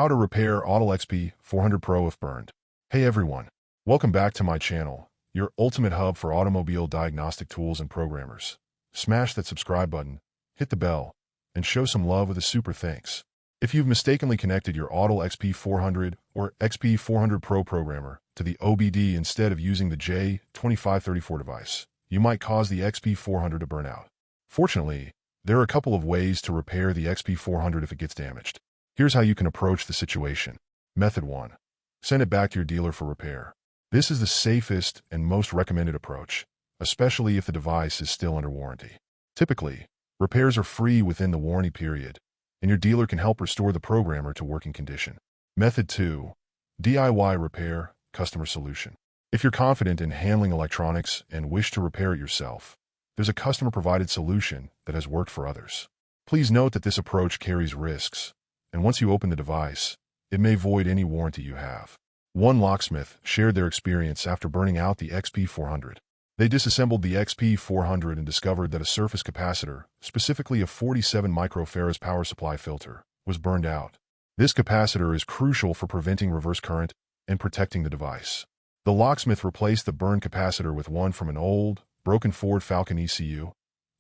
How to repair Autel XP400 Pro if burned. Hey everyone, welcome back to my channel, your ultimate hub for automobile diagnostic tools and programmers. Smash that subscribe button, hit the bell, and show some love with a super thanks. If you've mistakenly connected your Autel XP400 or XP400 Pro programmer to the OBD instead of using the J2534 device, you might cause the XP400 to burn out. Fortunately, there are a couple of ways to repair the XP400 if it gets damaged. Here's how you can approach the situation. Method 1. Send it back to your dealer for repair. This is the safest and most recommended approach, especially if the device is still under warranty. Typically, repairs are free within the warranty period, and your dealer can help restore the programmer to working condition. Method 2. DIY repair, customer solution. If you're confident in handling electronics and wish to repair it yourself, there's a customer-provided solution that has worked for others. Please note that this approach carries risks, and once you open the device, it may void any warranty you have. One locksmith shared their experience after burning out the XP400. They disassembled the XP400 and discovered that a surface capacitor, specifically a 47 microfarad power supply filter, was burned out. This capacitor is crucial for preventing reverse current and protecting the device. The locksmith replaced the burned capacitor with one from an old, broken Ford Falcon ECU,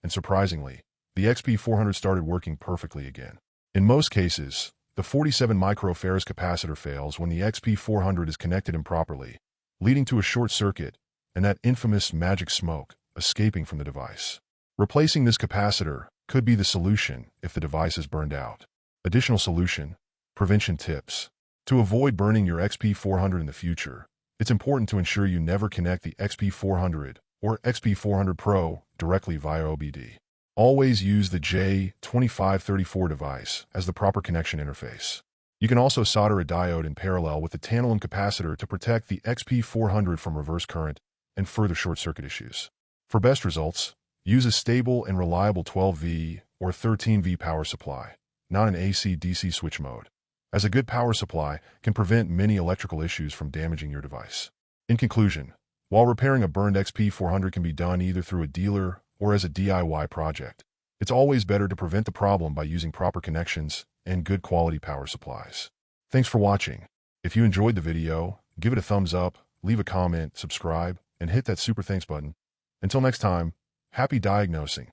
and surprisingly, the XP400 started working perfectly again. In most cases, the 47 microfarad capacitor fails when the XP400 is connected improperly, leading to a short circuit and that infamous magic smoke escaping from the device. Replacing this capacitor could be the solution if the device is burned out. Additional solution: prevention tips. To avoid burning your XP400 in the future, it's important to ensure you never connect the XP400 or XP400 Pro directly via OBD. Always use the J2534 device as the proper connection interface. You can also solder a diode in parallel with the tantalum capacitor to protect the XP400 from reverse current and further short-circuit issues. For best results, use a stable and reliable 12V or 13V power supply, not an AC-DC switch mode, as a good power supply can prevent many electrical issues from damaging your device. In conclusion, while repairing a burned XP400 can be done either through a dealer or as a DIY project, it's always better to prevent the problem by using proper connections and good quality power supplies. Thanks for watching. If you enjoyed the video, give it a thumbs up, leave a comment, subscribe, and hit that super thanks button. Until next time, happy diagnosing.